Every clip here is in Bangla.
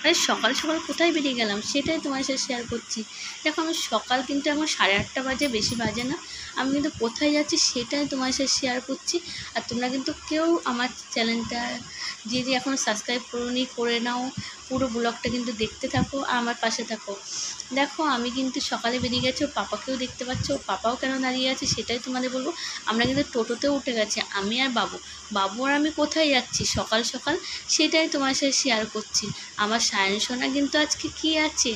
আরে সকাল সকাল কোথায় বেরিয়ে গেলাম সেটাই তোমার সাথে শেয়ার করছি। দেখো আমি সকাল কিন্তু এখন 8:30 বাজে, বেশি বাজে না। আমি কিন্তু কোথায় যাচ্ছি সেটাই তোমার সাথে শেয়ার করছি। আর তোমরা কিন্তু কেউ আমার চ্যানেলটা যে এখনও সাবস্ক্রাইব করোনি, করে নাও। পুরো ব্লগটা কিন্তু দেখতে থাকো আর আমার পাশে থাকো। দেখো আমি কিন্তু সকালে বেরিয়ে গেছি, ওর পাপাকেও দেখতে পাচ্ছ, ওর পাপাও কেন দাঁড়িয়ে আছে সেটাই তোমাদের বলবো। আমরা কিন্তু টোটোতেও উঠে গেছি, আমি আর বাবু আর আমি কোথায় যাচ্ছি সকাল সকাল সেটাই তোমার সাথে শেয়ার করছি। আমার সায়ন সোনা কিন্তু আজকে কি আছে,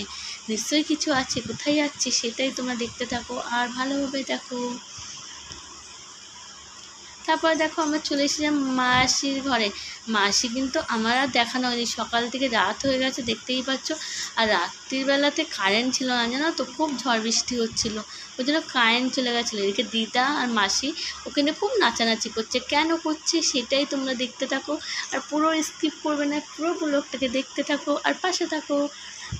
নিশ্চয়ই কিছু আছে, কোথায় যাচ্ছে সেটাই তোমরা দেখতে থাকো আর ভালোভাবে দেখো। তারপর দেখো আমরা চলে এসেছিলাম মাসির ঘরে। মাসি কিন্তু আমার আর দেখানো হয়নি, সকাল থেকে রাত হয়ে গেছে দেখতেই পাচ্ছ। আর রাত্রিবেলাতে কারেন্ট ছিল না, জানো তো, খুব ঝড় বৃষ্টি হচ্ছিলো, ওই জন্য কারেন্ট চলে গেছিলো। এদিকে দিদা আর মাসি ওখানে খুব নাচানাচি করছে, কেন করছে সেটাই তোমরা দেখতে থাকো। আর পুরো স্কিপ করবে না, পুরো ব্লগটাকে দেখতে থাকো আর পাশে থাকো।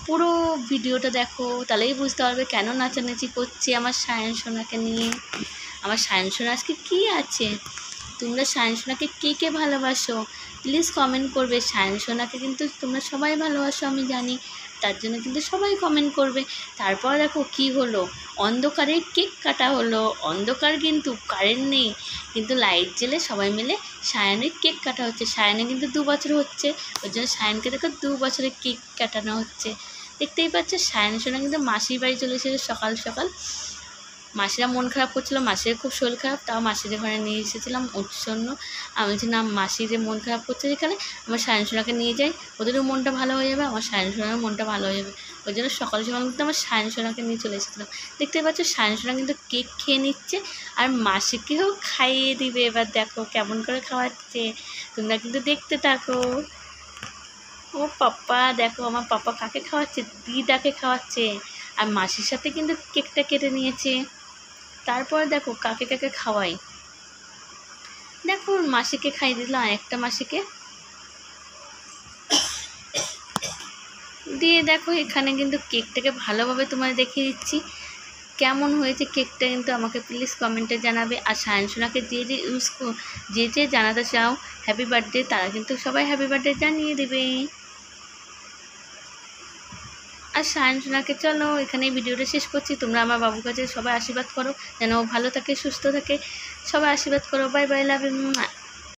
পুরো ভিডিওটা দেখো, তাহলেই বুঝতে পারবে কেন নাচানাচি করছে আমার সায়ন সোনাকে নিয়ে। আমার সায়ন সোনা আজকে কী আছে। তোমরা সায়ন সোনাকে কে কে ভালোবাসো প্লিজ কমেন্ট করবে। সায়ন সোনাকে কিন্তু তোমরা সবাই ভালোবাসো আমি জানি, তার জন্য কিন্তু সবাই কমেন্ট করবে। তারপর দেখো কি হলো, অন্ধকারে কেক কাটা হলো। অন্ধকার কিন্তু কারেন্ট নেই, কিন্তু লাইট জ্বেলে সবাই মিলে সায়নের কেক কাটা হচ্ছে। সায়নে কিন্তু 2 বছর হচ্ছে, ওই জন্য সায়নকে দেখো 2 বছরের কেক কাটানো হচ্ছে। দেখতেই পাচ্ছ সায়ন সোনা কিন্তু মাসির বাড়ি চলে এসেছে সকাল সকাল। মাসিরা মন খারাপ করছিলো, মাসির খুব শরীর খারাপ, তাও মাসিদের ঘরে নিয়ে এসেছিলাম ওর জন্য। আমি বলছি না, মাসিদের মন খারাপ করছে যেখানে, আমার সায়ন সোনাকে নিয়ে যাই, ওদেরও মনটা ভালো হয়ে যাবে, আমার সায়ন সোনারও মনটা ভালো হয়ে যাবে। ওই জন্য সকাল সকাল কিন্তু আমার সায়ন সোনাকে নিয়ে চলে এসেছিলাম। দেখতে পাচ্ছ সায়ন সোনা কিন্তু কেক খেয়ে নিচ্ছে আর মাসিকেও খাইয়ে দিবে। এবার দেখো কেমন করে খাওয়াচ্ছে, তোমরা কিন্তু দেখতে থাকো। ও পাপ্পা, দেখো আমার পাপা কাকে খাওয়াচ্ছে, দিদাকে খাওয়াচ্ছে। আর মাসির সাথে কিন্তু কেকটা কেটে নিয়েছে। তারপর দেখো কাকে কাকে খাওয়াই, দেখো মাসিকে খাইয়ে দিলাম, একটা মাসিকে দিয়ে। দেখো এখানে কিন্তু কেকটাকে ভালোভাবে তোমার দেখিয়ে দিচ্ছি কেমন হয়েছে কেকটা, কিন্তু আমাকে প্লিজ কমেন্টে জানাবে। আর সায়ন সোনাকে যে জানাতে চাও হ্যাপি বার্থডে, তারা কিন্তু সবাই হ্যাপি বার্থডে জানিয়ে দেবে। আর সায়ন সোনাকে চলো এখানেই ভিডিওটা শেষ করছি। তোমরা আমার বাবুর কাছে সবাই আশীর্বাদ করো যেন ও ভালো থাকে, সুস্থ থাকে, সবাই আশীর্বাদ করো। Bye bye, love you.